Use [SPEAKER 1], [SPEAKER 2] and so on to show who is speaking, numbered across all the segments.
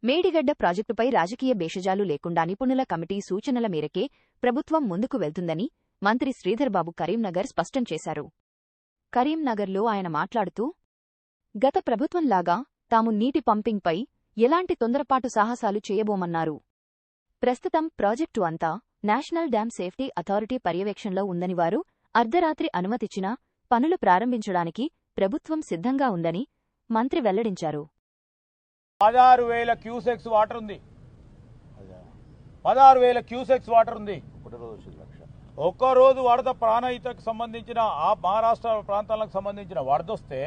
[SPEAKER 1] మేడిగడ్డ ప్రాజెక్టుపై రాజకీయ భేషజాలు లేకుండా నిపుణుల కమిటీ సూచనల మేరకే ప్రభుత్వం ముందుకు వెళ్తుందని మంత్రి శ్రీధర్బాబు కరీంనగర్ స్పష్టం చేశారు. కరీంనగర్లో ఆయన మాట్లాడుతూ, గత ప్రభుత్వంలాగా తాము నీటి పంపింగ్పై ఎలాంటి తొందరపాటు సాహసాలు చేయబోమన్నారు. ప్రస్తుతం ప్రాజెక్టు అంతా నేషనల్ డ్యామ్ సేఫ్టీ అథారిటీ పర్యవేక్షణలో ఉందని, వారు అర్ధరాత్రి అనుమతిచ్చినా పనులు ప్రారంభించడానికి ప్రభుత్వం సిద్ధంగా ఉందని మంత్రి వెల్లడించారు.
[SPEAKER 2] 16,000 క్యూసెక్స్ వాటర్ ఉంది. 16,000 క్యూసెక్స్ వాటర్ ఉంది. ఒక్కరోజు వరద ప్రాణహితకు సంబంధించిన ఆ మహారాష్ట్ర ప్రాంతాలకు సంబంధించిన వరద వస్తే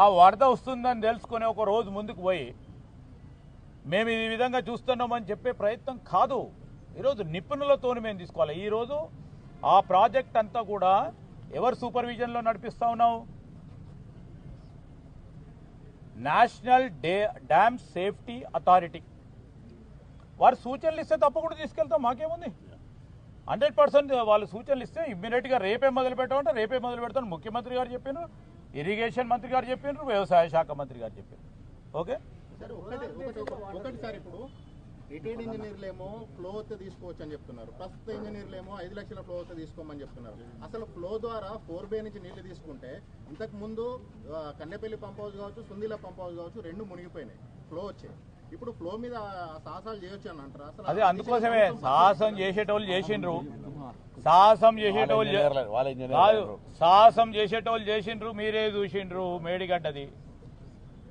[SPEAKER 2] ఆ వరద వస్తుందని తెలుసుకుని ఒక రోజు ముందుకు పోయి మేము ఈ విధంగా చూస్తున్నామని చెప్పే ప్రయత్నం కాదు. ఈరోజు నిపుణులతో మేము తీసుకోవాలి. ఈరోజు ఆ ప్రాజెక్ట్ అంతా కూడా ఎవరు సూపర్విజన్లో నడిపిస్తా ఉన్నాం? National dam safety authority. వారు సూచనలు ఇస్తే తప్పకుండా తీసుకెళ్తాం, మాకేముంది. 100% వాళ్ళు సూచనలు ఇస్తే ఇమ్మీడియట్గా రేపే మొదలు పెట్టమంటే రేపే మొదలు పెడతాను. ముఖ్యమంత్రి గారు చెప్పారు, ఇరిగేషన్ మంత్రి గారు చెప్పారు, వ్యవసాయ శాఖ మంత్రి గారు చెప్పారు. ఓకే
[SPEAKER 3] ఒకటి సార్, ఇప్పుడు రిటైర్డ్ ఇంజనీర్లేమో ఫ్లో వస్తే తీసుకోవచ్చు అని చెప్తున్నారు. ప్రస్తుత ఇంజనీర్లేమో 5 లక్షల ఫ్లో వస్తే తీసుకోమని చెప్తున్నారు. అసలు ఫ్లో ద్వారా 4 నుంచి నీళ్లు తీసుకుంటే ఇంతకు ముందు కన్నెపల్లి పంప్ హౌస్ కావచ్చు, సుందిల పంప్ హౌస్ కావచ్చు, 2 మునిగిపోయినాయి. ఫ్లో వచ్చాయి. ఇప్పుడు ఫ్లో మీద సాహసాలు చేయొచ్చు అని అంటారు. అసలు
[SPEAKER 2] అదే అందుకోసమే సాహసం చేసేటోళ్ళు చేసిండ్రు, సాహసం చేసిండ్రు. మీరే చూసిండ్రు మేడిగడ్డది.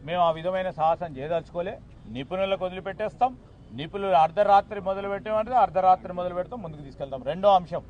[SPEAKER 2] మేము ఆ విధమైన సాహసం చేయదలుచుకోలే. నిపుణులకు వదిలిపెట్టేస్తాం. నిపుణులు అర్ధరాత్రి మొదలు పెట్టామంటే అర్ధరాత్రి మొదలు పెడతాం, ముందుకు తీసుకెళ్తాం. రెండో అంశం,